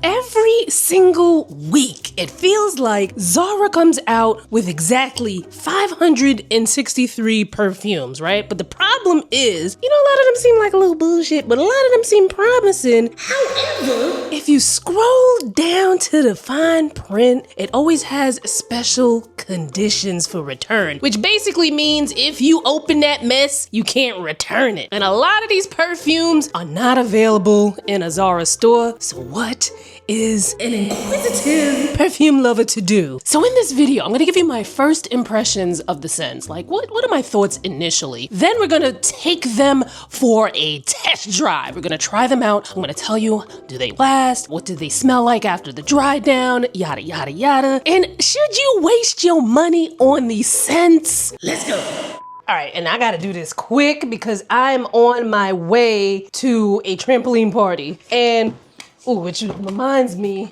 Every single week, it feels like Zara comes out with exactly 563 perfumes, right? But the problem is, a lot of them seem like a little bullshit, but a lot of them seem promising. However, if you scroll down to the fine print, it always has special conditions for return, which basically means if you open that mess, you can't return it. And a lot of these perfumes are not available in a Zara store, so what is an inquisitive perfume lover to do? So in this video, I'm gonna give you my first impressions of the scents. Like, what are my thoughts initially? Then we're gonna take them for a test drive. We're gonna try them out. I'm gonna tell you, do they last? What do they smell like after the dry down? Yada, yada, yada. And should you waste your money on these scents? Let's go. All right, and I gotta do this quick because I'm on my way to a trampoline party. And ooh, which reminds me,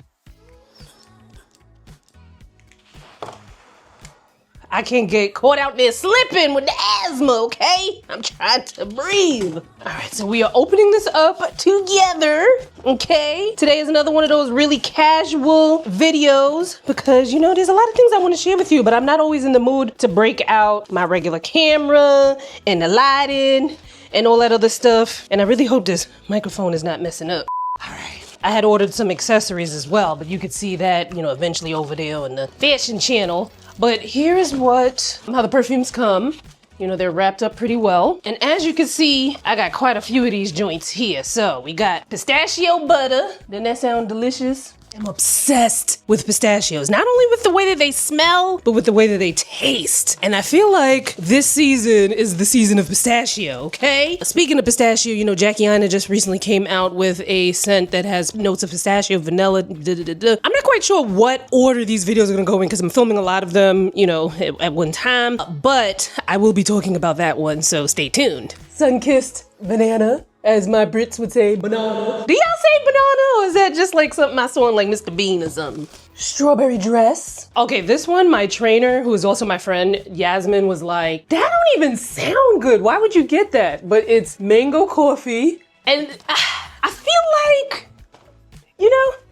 I can't get caught out there slipping with the asthma, okay? I'm trying to breathe. All right, so we are opening this up together, okay? Today is another one of those really casual videos because, there's a lot of things I want to share with you, but I'm not always in the mood to break out my regular camera and the lighting and all that other stuff. And I really hope this microphone is not messing up. All right. I had ordered some accessories as well, but you could see that, eventually over there on the fashion channel. But here's how the perfumes come. They're wrapped up pretty well. And as you can see, I got quite a few of these joints here. So we got pistachio butter. Doesn't that sound delicious? I'm obsessed with pistachios, not only with the way that they smell, but with the way that they taste. And I feel like this season is the season of pistachio, okay? Speaking of pistachio, Jackie Aina just recently came out with a scent that has notes of pistachio, vanilla, I'm not quite sure what order these videos are gonna go in because I'm filming a lot of them, at one time, but I will be talking about that one, so stay tuned. Sun-kissed banana. As my Brits would say, banana. Do y'all say banana, or is that just like something I saw on like Mr. Bean or something? Strawberry dress. Okay, this one, my trainer, who is also my friend, Yasmin, was like, that don't even sound good. Why would you get that? But it's mango coffee. And I feel like,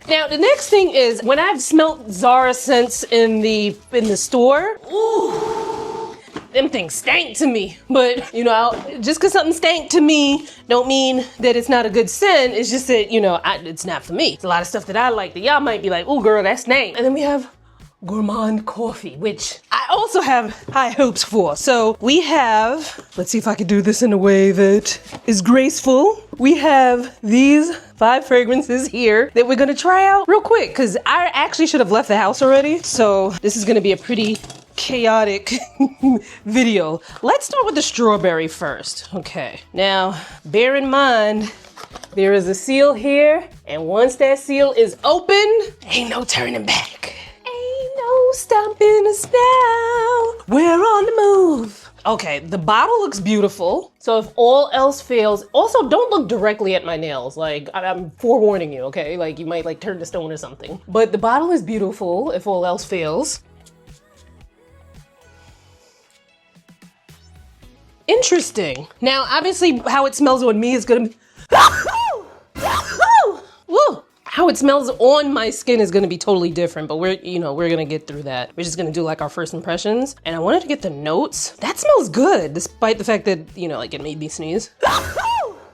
Now, the next thing is, when I've smelt Zara scents in the store, ooh, them things stank to me. But, just because something stank to me don't mean that it's not a good scent. It's just that, it's not for me. It's a lot of stuff that I like that y'all might be like, oh girl, that stank. And then we have Gourmand coffee, which I also have high hopes for. So we have, let's see if I can do this in a way that is graceful. We have these 5 fragrances here that we're gonna try out real quick because I actually should have left the house already. So this is gonna be a pretty chaotic video. Let's start with the strawberry first. Okay, now bear in mind, there is a seal here, and once that seal is open, ain't no turning back. Ain't no stopping us now. We're on the move. Okay, the bottle looks beautiful. So if all else fails, also don't look directly at my nails. Like, I'm forewarning you, okay? Like, you might turn to stone or something. But the bottle is beautiful if all else fails. Interesting. Now, obviously, how it smells on me is gonna be, how it smells on my skin is gonna be totally different, but we're gonna get through that. We're just gonna do like our first impressions. And I wanted to get the notes. That smells good, despite the fact that, it made me sneeze.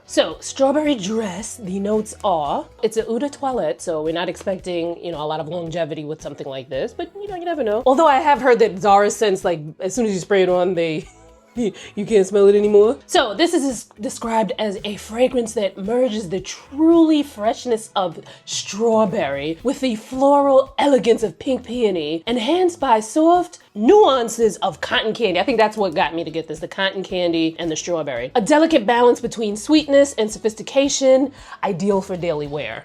So, strawberry dress, the notes are, it's a eau de toilette, so we're not expecting, a lot of longevity with something like this, but you never know. Although I have heard that Zara scents, as soon as you spray it on, you can't smell it anymore. So this is described as a fragrance that merges the truly freshness of strawberry with the floral elegance of pink peony, enhanced by soft nuances of cotton candy. I think that's what got me to get this, the cotton candy and the strawberry. A delicate balance between sweetness and sophistication, ideal for daily wear.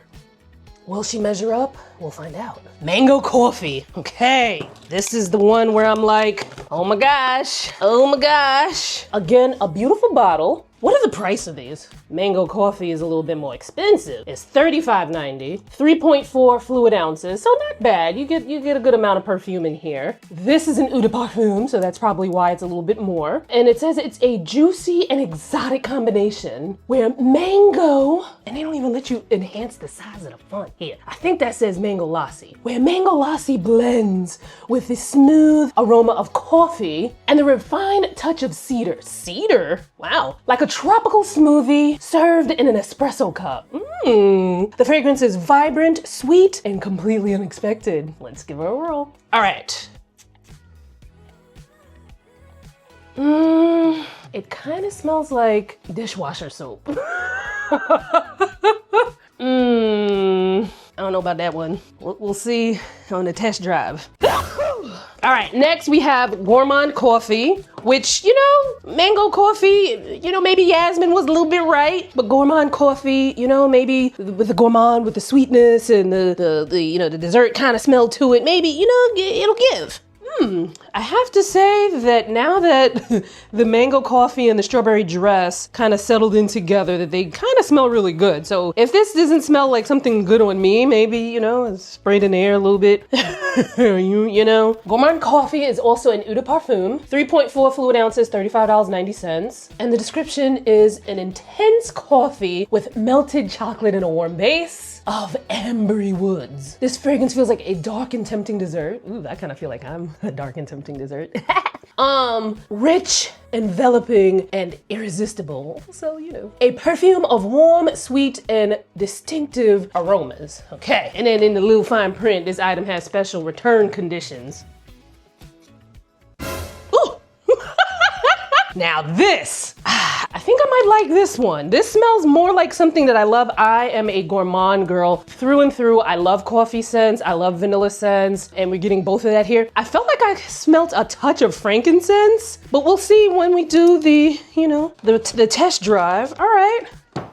Will she measure up? We'll find out. Mango coffee. Okay, this is the one where I'm like, oh my gosh, oh my gosh. Again, a beautiful bottle. What are the price of these? Mango coffee is a little bit more expensive. It's $35.90, 3.4 fluid ounces, so not bad. You get a good amount of perfume in here. This is an Eau de Parfum, so that's probably why it's a little bit more. And it says it's a juicy and exotic combination where mango, and they don't even let you enhance the size of the font here. I think that says mango lassi, where mango lassi blends with the smooth aroma of coffee and the refined touch of cedar. Cedar? Wow. Like a tropical smoothie served in an espresso cup. The fragrance is vibrant, sweet, and completely unexpected. Let's give her a whirl. All right. It kind of smells like dishwasher soap. I don't know about that one. We'll see on the test drive. All right, next we have Gourmand coffee, which, you know, mango coffee, you know, maybe Yasmin was a little bit right, but Gourmand coffee, you know, maybe with the gourmand, with the sweetness and the you know, the dessert kind of smell to it, maybe, you know, it'll give. I have to say that now that the mango coffee and the strawberry dress kind of settled in together, that they kind of smell really good. So if this doesn't smell like something good on me, maybe, you know, sprayed in the air a little bit, you know. Gourmand coffee is also an Eau de Parfum, 3.4 fluid ounces, $35.90. And the description is an intense coffee with melted chocolate and a warm base of ambery woods. This fragrance feels like a dark and tempting dessert. Ooh, I kind of feel like I'm a dark and tempting dessert. Rich, enveloping, and irresistible. So, you know, a perfume of warm, sweet, and distinctive aromas. Okay, and then in the little fine print, this item has special return conditions. Ooh! Now this, I think I might like this one. This smells more like something that I love. I am a gourmand girl through and through. I love coffee scents. I love vanilla scents, and we're getting both of that here. I felt like I smelt a touch of frankincense, but we'll see when we do the, you know, the test drive. All right.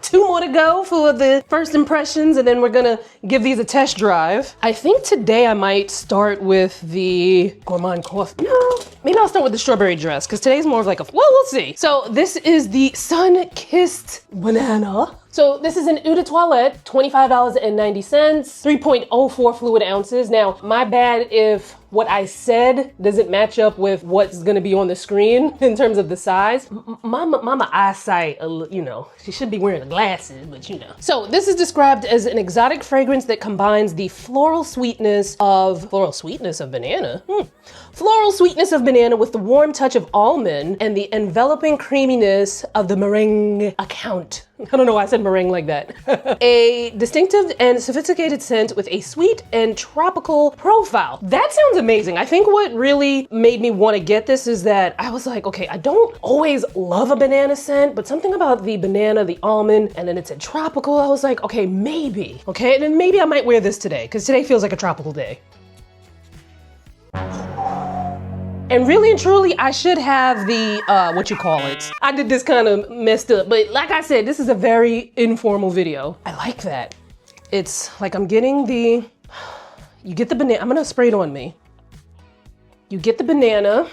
2 more to go for the first impressions, and then we're gonna give these a test drive. I think today I might start with the Gourmand coffee. No, maybe I'll start with the strawberry dress, because today's more of like a, well, we'll see. So this is the Sun-Kissed Banana. So this is an Eau de Toilette, $25.90, 3.04 fluid ounces. Now, my bad if what I said doesn't match up with what's gonna be on the screen in terms of the size. Mama eyesight, you know, she should be wearing the glasses, but you know. So this is described as an exotic fragrance that combines the floral sweetness of banana. Floral sweetness of banana with the warm touch of almond and the enveloping creaminess of the meringue account. I don't know why I said meringue like that. A distinctive and sophisticated scent with a sweet and tropical profile. That sounds amazing. I think what really made me want to get this is that I was like, okay, I don't always love a banana scent, but something about the banana, the almond, and then it said tropical. I was like, okay, maybe. Okay, and then maybe I might wear this today, because today feels like a tropical day. And really and truly, I should have the, what you call it. I did this kind of messed up, but like I said, this is a very informal video. I like that. It's like I'm getting the, you get the banana, I'm gonna spray it on me. You get the banana.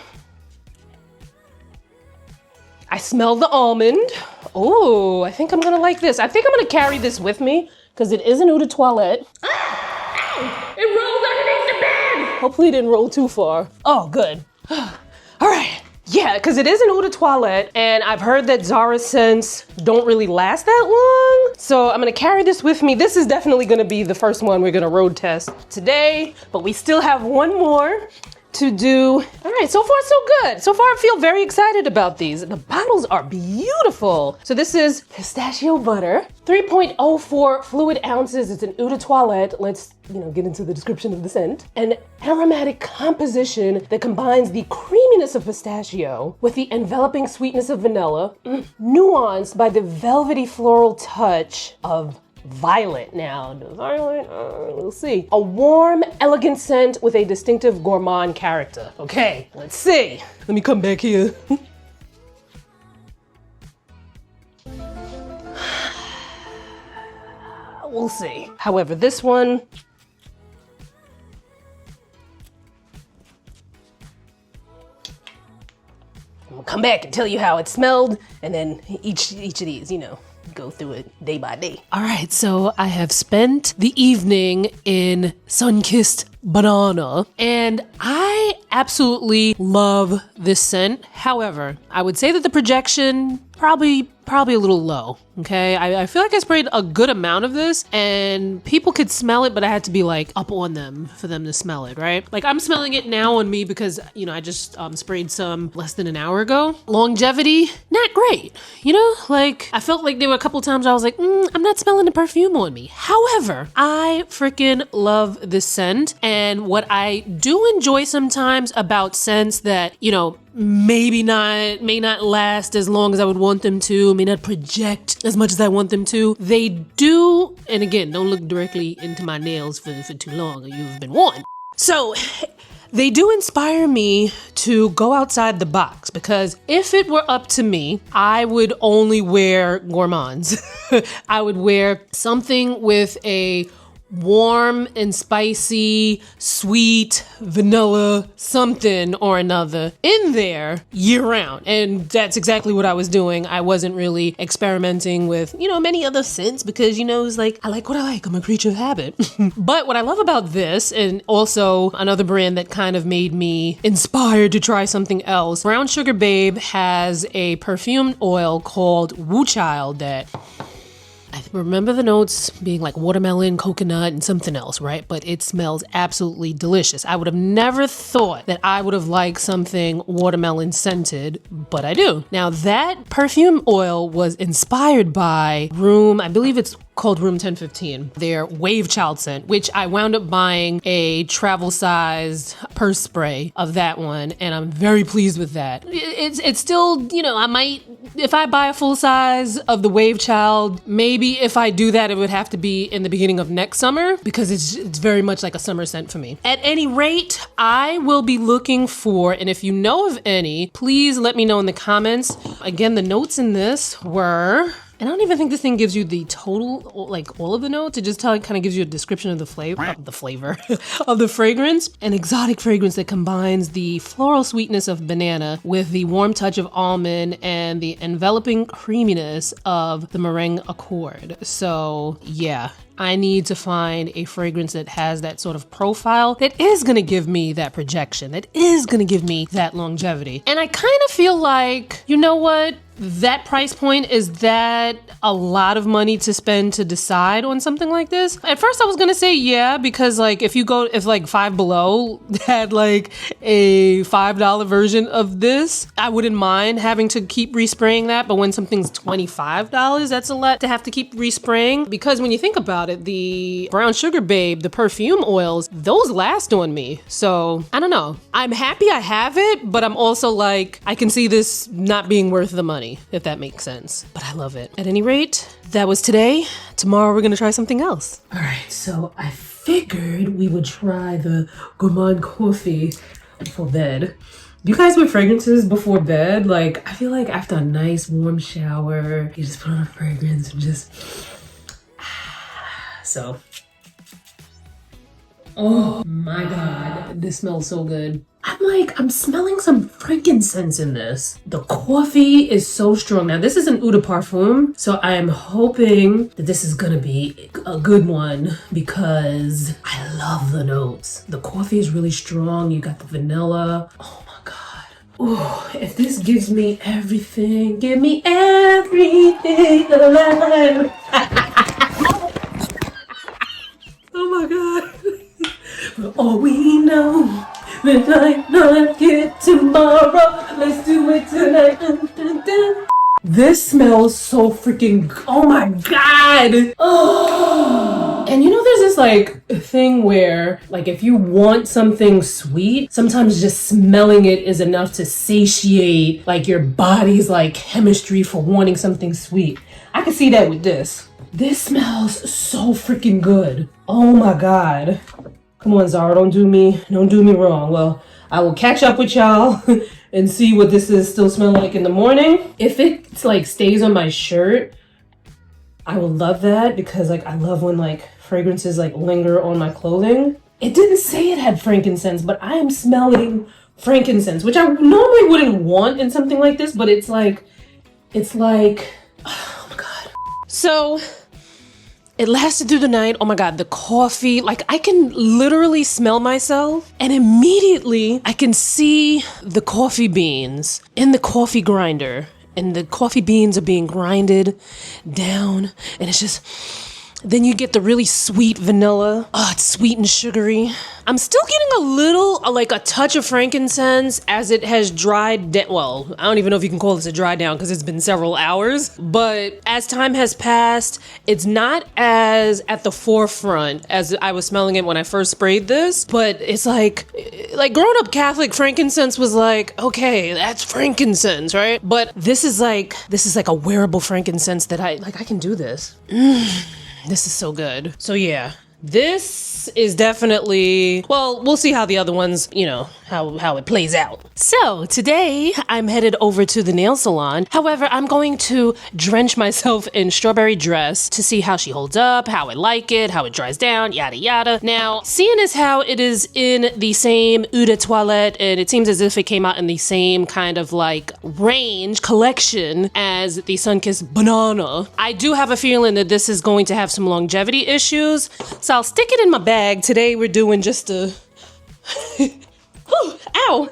I smell the almond. Oh, I think I'm gonna like this. I think I'm gonna carry this with me because it is an Eau de Toilette. Ah! It rolls underneath the bed. Hopefully it didn't roll too far. Oh, good. All right. Yeah, because it is an Eau de Toilette, and I've heard that Zara scents don't really last that long. So I'm gonna carry this with me. This is definitely gonna be the first one we're gonna road test today, but we still have one more to do. All right, so far so good. So far I feel very excited about these. The bottles are beautiful. So this is pistachio butter, 3.04 fluid ounces. It's an Eau de Toilette. Let's, you know, get into the description of the scent. An aromatic composition that combines the creaminess of pistachio with the enveloping sweetness of vanilla, nuanced by the velvety floral touch of violet. Now, the violet, we'll see. A warm, elegant scent with a distinctive gourmand character. Okay, let's see. Let me come back here. We'll see. However, this one, I'm gonna come back and tell you how it smelled, and then each of these, you know, go through it day by day. All right, so I have spent the evening in Sun-Kissed Banana, and I absolutely love this scent. However, I would say that the projection probably a little low. Okay, I feel like I sprayed a good amount of this and people could smell it, but I had to be like up on them for them to smell it, right? Like I'm smelling it now on me because, you know, I just sprayed some less than an hour ago. Longevity, not great. You know, like I felt like there were a couple times I was like, I'm not smelling the perfume on me. However, I freaking love this scent. And what I do enjoy sometimes about scents that, you know, may not last as long as I would want them to, may not project as much as I want them to. They do, and again, don't look directly into my nails for too long, or you've been warned. So, they do inspire me to go outside the box, because if it were up to me, I would only wear gourmands. I would wear something with a warm and spicy, sweet, vanilla, something or another in there year round. And that's exactly what I was doing. I wasn't really experimenting with, you know, many other scents because, you know, it's like, I like what I like. I'm a creature of habit. But what I love about this, and also another brand that kind of made me inspired to try something else, Brown Sugar Babe has a perfume oil called Woo Child that I remember the notes being like watermelon, coconut, and something else, right? But it smells absolutely delicious. I would have never thought that I would have liked something watermelon scented, but I do. Now that perfume oil was inspired by I believe it's called Room 1015, their Wave Child scent, which I wound up buying a travel-sized purse spray of that one, and I'm very pleased with that. It's still, you know, I might, if I buy a full size of the Wave Child, maybe if I do that, it would have to be in the beginning of next summer, because it's very much like a summer scent for me. At any rate, I will be looking for, and if you know of any, please let me know in the comments. Again, the notes in this were, and I don't even think this thing gives you the total, like all of the notes. It just kind of gives you a description of the flavor, of the fragrance. An exotic fragrance that combines the floral sweetness of banana with the warm touch of almond and the enveloping creaminess of the meringue accord. So yeah, I need to find a fragrance that has that sort of profile that is gonna give me that projection, that is gonna give me that longevity. And I kind of feel like, you know what? That price point, is that a lot of money to spend to decide on something like this? At first I was gonna say yeah, because like if like Five Below had like a $5 version of this, I wouldn't mind having to keep respraying that. But when something's $25, that's a lot to have to keep respraying. Because when you think about it, the Brown Sugar Babe, the perfume oils, those last on me. So I don't know. I'm happy I have it, but I'm also like, I can see this not being worth the money, if that makes sense. But I love it. At any rate, that was today. Tomorrow we're gonna try something else. All right, so I figured we would try the Gourmand coffee before bed. Do you guys wear fragrances before bed? Like, I feel like after a nice warm shower, you just put on a fragrance and just, so. Oh my God, this smells so good. I'm smelling some frankincense in this. The coffee is so strong. Now this is an eau de parfum, so I am hoping that this is gonna be a good one because I love the notes. The coffee is really strong. You got the vanilla. Oh my God. Ooh, if this gives me everything, give me everything alive. Oh my God. For all we know, we might not get tomorrow. Let's do it tonight. This smells so freaking, oh my God. Oh. And you know, there's this like thing where like if you want something sweet, sometimes just smelling it is enough to satiate like your body's like chemistry for wanting something sweet. I can see that with this. This smells so freaking good. Oh my God. Come on, Zara, don't do me wrong. Well, I will catch up with y'all and see what this is still smelling like in the morning. If it like stays on my shirt, I will love that, because like I love when like fragrances like linger on my clothing. It didn't say it had frankincense, but I am smelling frankincense, which I normally wouldn't want in something like this, but it's like, oh my God. So it lasted through the night. Oh my God, the coffee, like I can literally smell myself and immediately I can see the coffee beans in the coffee grinder, and the coffee beans are being grinded down, and it's just, then you get the really sweet vanilla. Oh, it's sweet and sugary. I'm still getting a little, like a touch of frankincense as it has dried down. Well, I don't even know if you can call this a dry down because it's been several hours. But as time has passed, it's not as at the forefront as I was smelling it when I first sprayed this. But it's like grown up Catholic frankincense was like, okay, that's frankincense, right? But this is like a wearable frankincense that I can do this. This is so good. So yeah, this is definitely, well, we'll see how the other ones, you know, how it plays out. So today I'm headed over to the nail salon. However, I'm going to drench myself in Strawberry Dress to see how she holds up, how I like it, how it dries down, yada yada. Now, seeing as how it is in the same Eau de Toilette, and it seems as if it came out in the same kind of like range collection as the Sunkissed Banana, I do have a feeling that this is going to have some longevity issues. So I'll stick it in my bag. Today we're doing just a ow,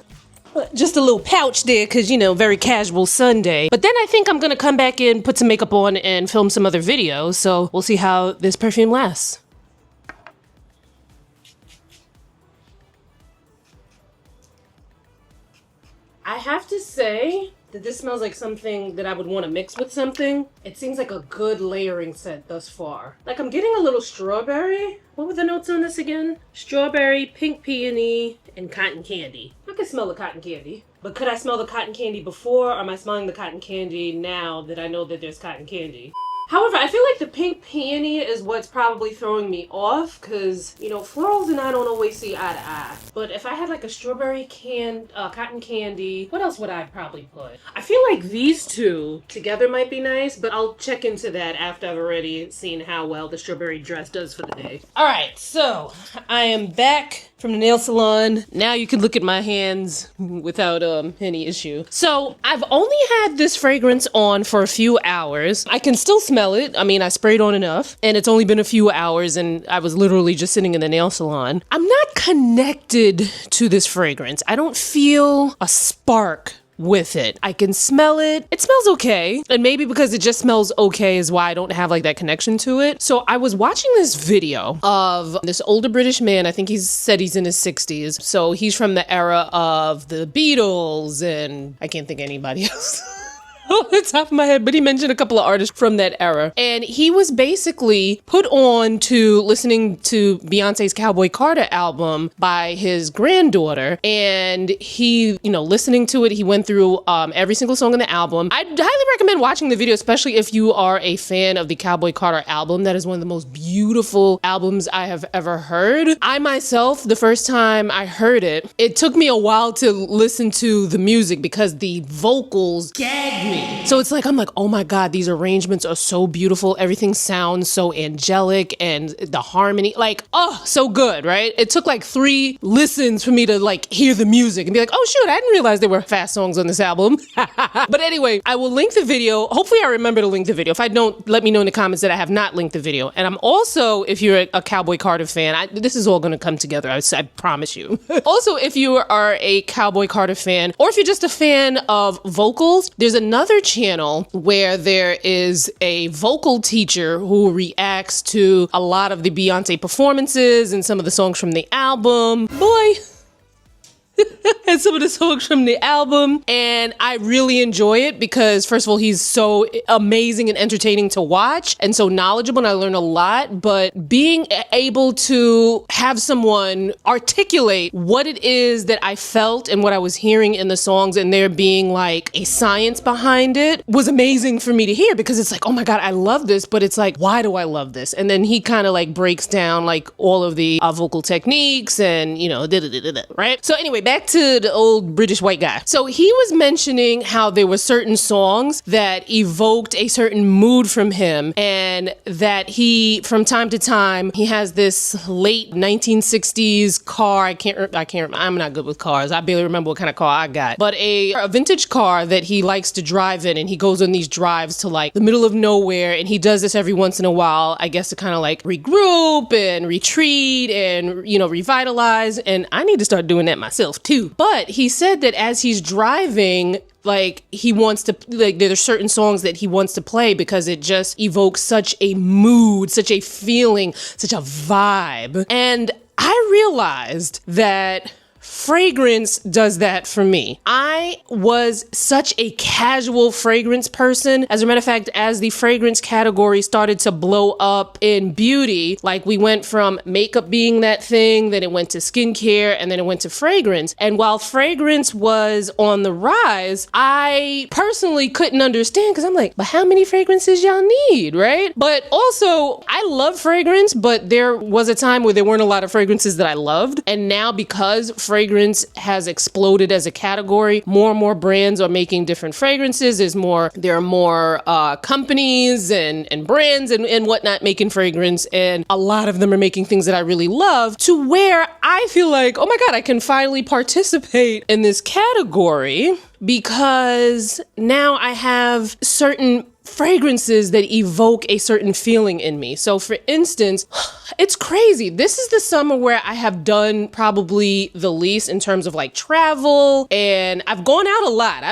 just a little pouch there because, you know, very casual Sunday. But then I think I'm gonna come back in, put some makeup on, and film some other videos. So we'll see how this perfume lasts. I have to say that this smells like something that I would want to mix with something. It seems like a good layering scent thus far. Like I'm getting a little strawberry. What were the notes on this again? Strawberry, pink peony, and cotton candy. I can smell the cotton candy. But could I smell the cotton candy before, or am I smelling the cotton candy now that I know that there's cotton candy? However, I feel like the pink peony is what's probably throwing me off because, you know, florals and I don't always see eye to eye. But if I had like a strawberry cotton candy, what else would I probably put? I feel like these two together might be nice, but I'll check into that after I've already seen how well the Strawberry Dress does for the day. All right, so I am back from the nail salon. Now you can look at my hands without any issue. So I've only had this fragrance on for a few hours. I can still smell it. I mean, I sprayed on enough and it's only been a few hours and I was literally just sitting in the nail salon. I'm not connected to this fragrance. I don't feel a spark with it. I can smell it. It smells okay. And maybe because it just smells okay is why I don't have like that connection to it. So I was watching this video of this older British man. I think he said he's in his 60s. So he's from the era of the Beatles and I can't think of anybody else. Off the top of my head, but he mentioned a couple of artists from that era. And he was basically put on to listening to Beyonce's Cowboy Carter album by his granddaughter. And he, you know, listening to it, he went through every single song on the album. I'd highly recommend watching the video, especially if you are a fan of the Cowboy Carter album. That is one of the most beautiful albums I have ever heard. I myself, the first time I heard it, it took me a while to listen to the music because the vocals gagged me. So it's like, I'm like, oh my God, these arrangements are so beautiful. Everything sounds so angelic and the harmony, like, oh, so good, right? It took like 3 listens for me to like hear the music and be like, oh shoot, I didn't realize there were fast songs on this album. But anyway, I will link the video. Hopefully I remember to link the video. If I don't, let me know in the comments that I have not linked the video. And I'm also, if you're a Cowboy Carter fan, this is all gonna come together, I promise you. Also, if you are a Cowboy Carter fan, or if you're just a fan of vocals, there's another channel where there is a vocal teacher who reacts to a lot of the Beyonce performances and some of the songs from the album. Boy. And some of the songs from the album, and I really enjoy it because first of all, he's so amazing and entertaining to watch and so knowledgeable, and I learn a lot. But being able to have someone articulate what it is that I felt and what I was hearing in the songs, and there being like a science behind it, was amazing for me to hear, because it's like, oh my God, I love this, but it's like, why do I love this? And then he kind of like breaks down like all of the vocal techniques and, you know, right? So anyway, back back to the old British white guy. So he was mentioning how there were certain songs that evoked a certain mood from him, and that he, from time to time, he has this late 1960s car. I can't. I'm not good with cars. I barely remember what kind of car I got, but a vintage car that he likes to drive in, and he goes on these drives to like the middle of nowhere, and he does this every once in a while, I guess, to kind of like regroup and retreat and, you know, revitalize. And I need to start doing that myself too. But he said that as he's driving, like he wants to, like there's certain songs that he wants to play because it just evokes such a mood, such a feeling, such a vibe. And I realized that fragrance does that for me. I was such a casual fragrance person. As a matter of fact, as the fragrance category started to blow up in beauty, like we went from makeup being that thing, then it went to skincare, and then it went to fragrance. And while fragrance was on the rise, I personally couldn't understand, because I'm like, but how many fragrances y'all need, right? But also, I love fragrance, but there was a time where there weren't a lot of fragrances that I loved. And now, because fragrance has exploded as a category, more and more brands are making different fragrances. There are more companies and brands and whatnot making fragrance, and a lot of them are making things that I really love, to where I feel like, oh my God, I can finally participate in this category, because now I have certain fragrances that evoke a certain feeling in me. So for instance, it's crazy. This is the summer where I have done probably the least in terms of like travel, and I've gone out a lot.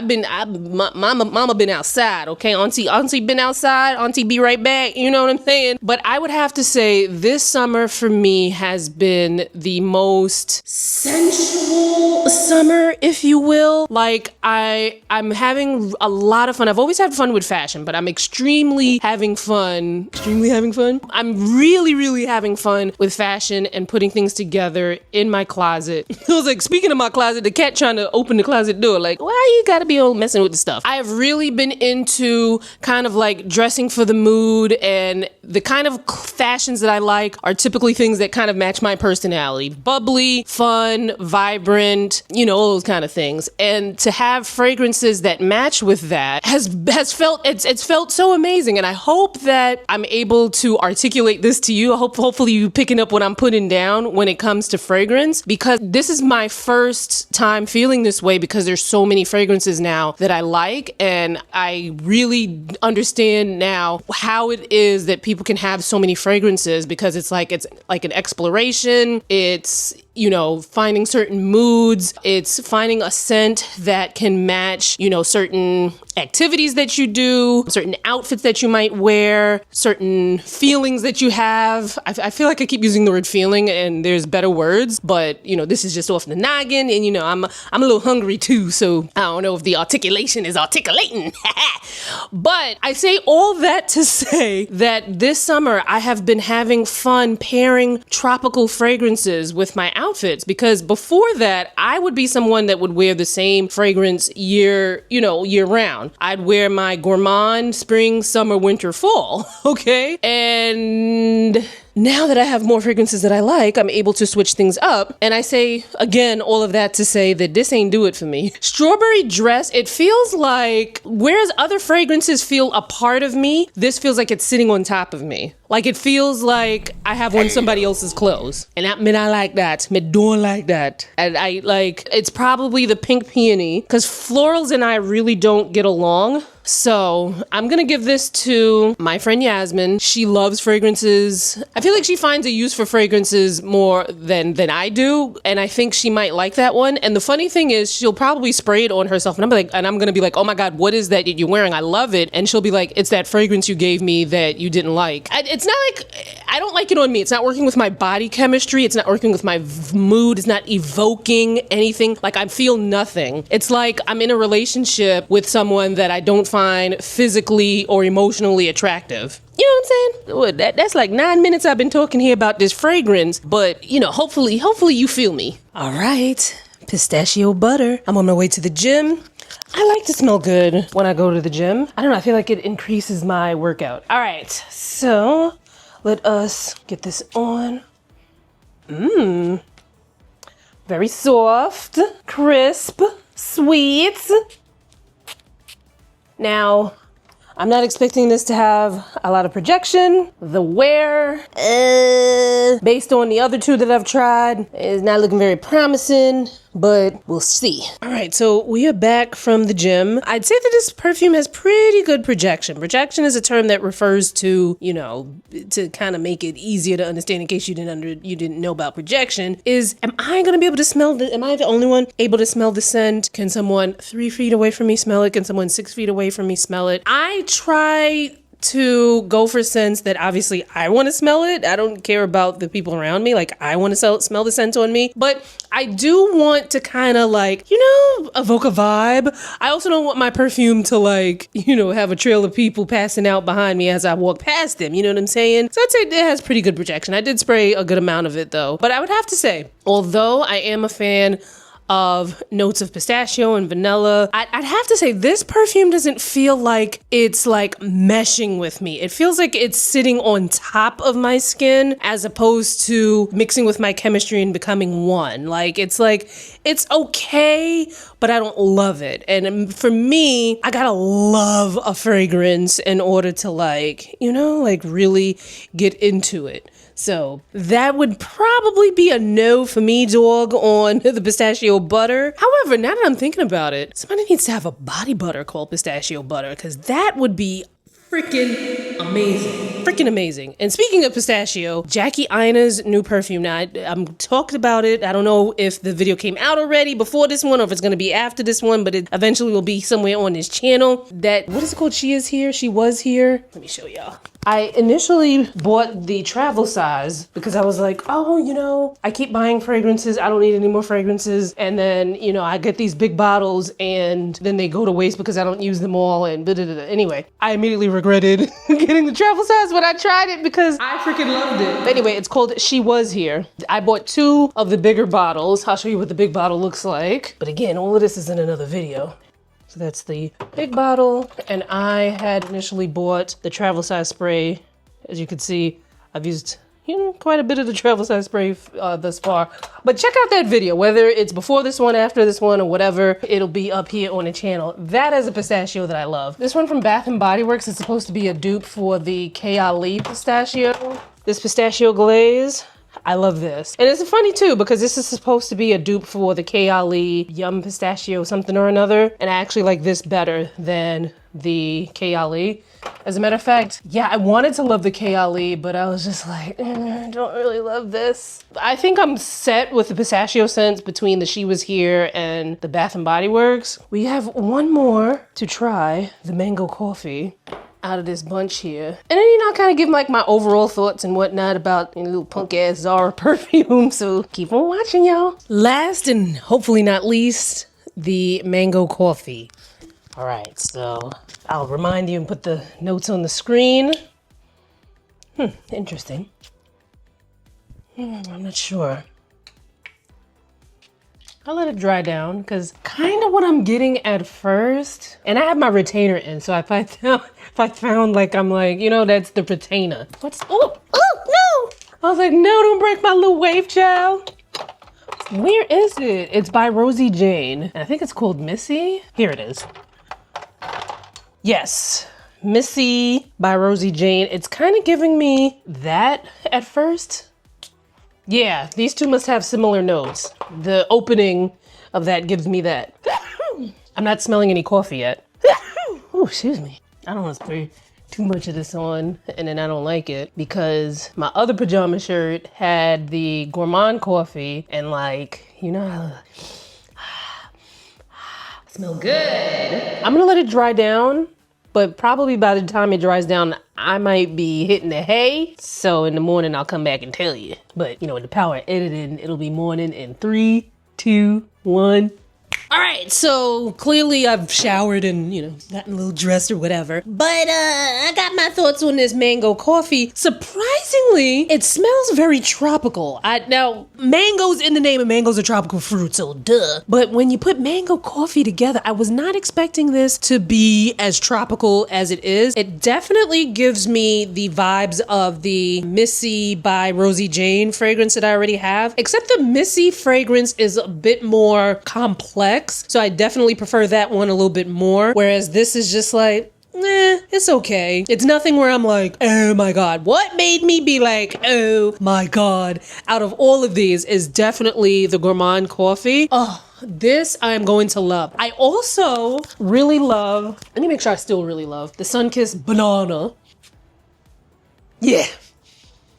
Mama been outside, okay? Auntie been outside, auntie be right back, you know what I'm saying? But I would have to say this summer for me has been the most sensual summer, if you will. Like I'm having a lot of fun. I've always had fun with fashion, but I'm extremely having fun. I'm really having fun with fashion and putting things together in my closet. I was like, speaking of my closet, the cat trying to open the closet door. Like, why you gotta be all messing with the stuff? I've really been into kind of like dressing for the mood, and the kind of fashions that I like are typically things that kind of match my personality. Bubbly, fun, vibrant, you know, all those kind of things. And to have fragrances that match with that has felt, it's felt so amazing. And I hope that I'm able to articulate this to you. Hopefully you picking up what I'm putting down when it comes to fragrance, because this is my first time feeling this way, because there's so many fragrances now that I like, and I really understand now how it is that people can have so many fragrances, because it's like an exploration. It's, you know, finding certain moods. It's finding a scent that can match, you know, certain activities that you do, certain outfits that you might wear, certain feelings that you have. I feel like I keep using the word feeling, and there's better words, but you know, this is just off the noggin, and you know, I'm a little hungry too, so I don't know if the articulation is articulating. But I say all that to say that this summer I have been having fun pairing tropical fragrances with my outfits, because before that I would be someone that would wear the same fragrance year round. I'd wear my Gourmand spring, summer, winter, fall, okay? And now that I have more fragrances that I like, I'm able to switch things up. And I say, again, all of that to say that this ain't do it for me. Strawberry Dress, it feels like, whereas other fragrances feel a part of me, this feels like it's sitting on top of me. Like it feels like I have on somebody else's clothes. And I like that. Me don't like that. And I like, it's probably the pink peony, because florals and I really don't get along. So I'm gonna give this to my friend Yasmin. She loves fragrances. I feel like she finds a use for fragrances more than I do, and I think she might like that one. And the funny thing is, she'll probably spray it on herself, and I'm gonna be like, oh my God, what is that you're wearing? I love it. And she'll be like, it's that fragrance you gave me that you didn't like. It's not like, I don't like it on me. It's not working with my body chemistry. It's not working with my mood. It's not evoking anything. Like I feel nothing. It's like I'm in a relationship with someone that I don't find physically or emotionally attractive. You know what I'm saying? That's like 9 minutes I've been talking here about this fragrance, but you know, hopefully you feel me. All right, pistachio butter. I'm on my way to the gym. I like to smell good when I go to the gym. I don't know, I feel like it increases my workout. All right, so let us get this on. Very soft, crisp, sweet. Now, I'm not expecting this to have a lot of projection. The wear, based on the other two that I've tried, is not looking very promising, but we'll see. All right, so we are back from the gym. I'd say that this perfume has pretty good projection. Projection is a term that refers to, you know, to kind of make it easier to understand in case you didn't know about projection, is am I gonna be able to smell am I the only one able to smell the scent? Can someone 3 feet away from me smell it? Can someone 6 feet away from me smell it? I try to go for scents that obviously I want to smell it. I don't care about the people around me. Like, I want to smell the scent on me, but I do want to kind of like, you know, evoke a vibe. I also don't want my perfume to like, you know, have a trail of people passing out behind me as I walk past them. You know what I'm saying? So I'd say it has pretty good projection. I did spray a good amount of it though, but I would have to say, although I am a fan of notes of pistachio and vanilla, I'd have to say this perfume doesn't feel like it's like meshing with me. It feels like it's sitting on top of my skin as opposed to mixing with my chemistry and becoming one. Like it's okay, but I don't love it. And for me, I gotta love a fragrance in order to like, you know, like really get into it. So that would probably be a no for me, dog, on the pistachio butter. However, now that I'm thinking about it, somebody needs to have a body butter called pistachio butter, because that would be freaking amazing. Freaking amazing. And speaking of pistachio, Jackie Aina's new perfume. Now, I'm talked about it. I don't know if the video came out already before this one or if it's going to be after this one, but it eventually will be somewhere on this channel. What is it called? She is here. She was here. Let me show y'all. I initially bought the travel size because I was like, oh, you know, I keep buying fragrances. I don't need any more fragrances. And then, you know, I get these big bottles and then they go to waste because I don't use them all and blah, blah, blah. Anyway, I immediately regretted getting the travel size when I tried it because I freaking loved it. But anyway, it's called She Was Here. I bought 2 of the bigger bottles. I'll show you what the big bottle looks like. But again, all of this is in another video. So that's the big bottle, and I had initially bought the travel size spray. As you can see, I've used, you know, quite a bit of the travel size spray thus far. But check out that video, whether it's before this one, after this one, or whatever, it'll be up here on the channel. That is a pistachio that I love. This one from Bath & Body Works is supposed to be a dupe for the Kayali pistachio. This pistachio glaze. I love this. And it's funny too, because this is supposed to be a dupe for the Kayali Yum Pistachio something or another. And I actually like this better than the Kayali. As a matter of fact, yeah, I wanted to love the Kayali, but I was just like, I don't really love this. I think I'm set with the pistachio scents between the She Was Here and the Bath & Body Works. We have one more to try, the mango coffee, out of this bunch here. And then, you know, I kind of give like my overall thoughts and whatnot about, you know, little punk ass Zara perfume. So keep on watching, y'all. Last and hopefully not least, the mango coffee. All right, so I'll remind you and put the notes on the screen. Interesting. I'm not sure. I'll let it dry down because kind of what I'm getting at first, and I have my retainer in, so if I found like I'm like, you know, that's the retainer. Oh no! I was like, no, don't break my little wave, child. Where is it? It's by Rosie Jane, and I think it's called Missy. Here it is. Yes, Missy by Rosie Jane. It's kind of giving me that at first. Yeah, these two must have similar notes. The opening of that gives me that. I'm not smelling any coffee yet. Oh, excuse me. I don't want to spray too much of this on and then I don't like it because my other pajama shirt had the Gourmand coffee and like, you know how smell good. I'm gonna let it dry down, but probably by the time it dries down, I might be hitting the hay. So in the morning, I'll come back and tell you. But you know, with the power of editing, it'll be morning in 3, 2, 1. All right, so clearly I've showered and, you know, gotten a little dressed or whatever. But I got my thoughts on this mango coffee. Surprisingly, it smells very tropical. Now, mango's in the name, and mango's a tropical fruit, so duh. But when you put mango coffee together, I was not expecting this to be as tropical as it is. It definitely gives me the vibes of the Missy by Rosie Jane fragrance that I already have, except the Missy fragrance is a bit more complex. So I definitely prefer that one a little bit more. Whereas this is just like, it's okay. It's nothing where I'm like, oh my God. What made me be like, oh my God? Out of all of these is definitely the Gourmand coffee. Oh, this I'm going to love. I also really love, let me make sure I still really love the Sunkissed Banana. Yeah.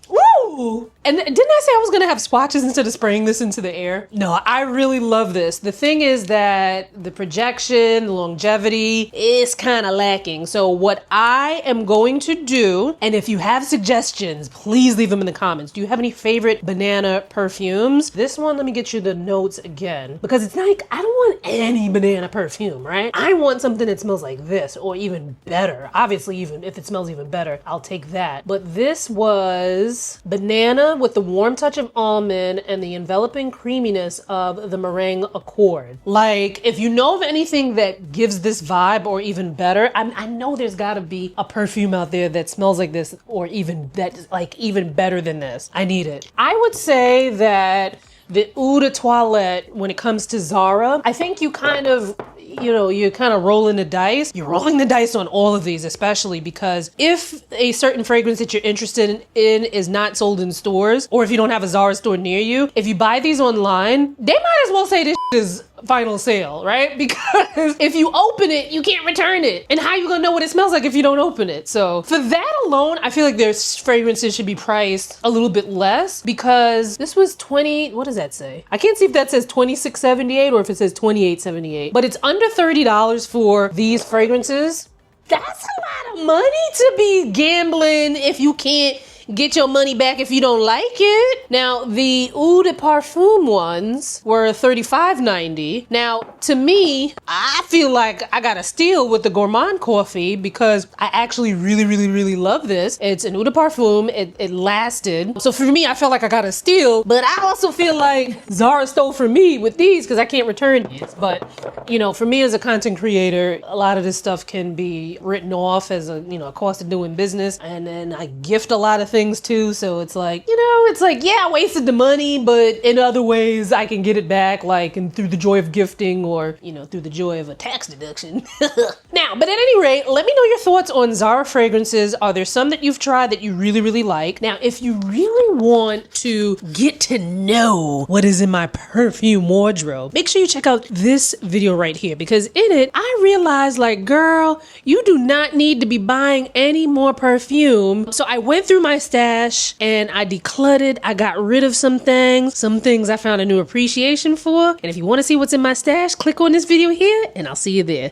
Woo! And didn't I say I was gonna have swatches instead of spraying this into the air? No, I really love this. The thing is that the projection, the longevity is kind of lacking. So what I am going to do, and if you have suggestions, please leave them in the comments. Do you have any favorite banana perfumes? This one, let me get you the notes again, because it's not like, I don't want any banana perfume, right? I want something that smells like this or even better. Obviously, even if it smells even better, I'll take that. But this was banana with the warm touch of almond and the enveloping creaminess of the meringue accord. Like, if you know of anything that gives this vibe or even better, I know there's gotta be a perfume out there that smells like this or even that's like even better than this. I need it. I would say that the Eau de Toilette, when it comes to Zara, I think you kind of, you know, you're kind of rolling the dice. You're rolling the dice on all of these, especially because if a certain fragrance that you're interested in is not sold in stores, or if you don't have a Zara store near you, if you buy these online, they might as well say this is final sale, right? Because if you open it, you can't return it. And how are you gonna know what it smells like if you don't open it? So for that alone, I feel like their fragrances should be priced a little bit less, because this was 20, what does that say? I can't see if that says $26.78 or if it says $28.78, but it's under $30 for these fragrances. That's a lot of money to be gambling if you can't get your money back if you don't like it. Now, the Eau de Parfum ones were $35.90. Now, to me, I feel like I got a steal with the Gourmand coffee because I actually really love this. It's an Eau de Parfum. It lasted. So for me, I felt like I got a steal, but I also feel like Zara stole from me with these because I can't return these. But, you know, for me as a content creator, a lot of this stuff can be written off as a, you know, a cost of doing business. And then I gift a lot of things too, so it's like, you know, it's like, yeah, I wasted the money, but in other ways I can get it back, like through the joy of gifting or, you know, through the joy of a tax deduction. Now, but at any rate, let me know your thoughts on Zara fragrances. Are there some that you've tried that you really like? Now, if you really want to get to know what is in my perfume wardrobe, make sure you check out this video right here, because in it, I realized, like, girl, you do not need to be buying any more perfume. So I went through my stash and I decluttered. I got rid of some things I found a new appreciation for. And if you want to see what's in my stash, click on this video here and I'll see you there.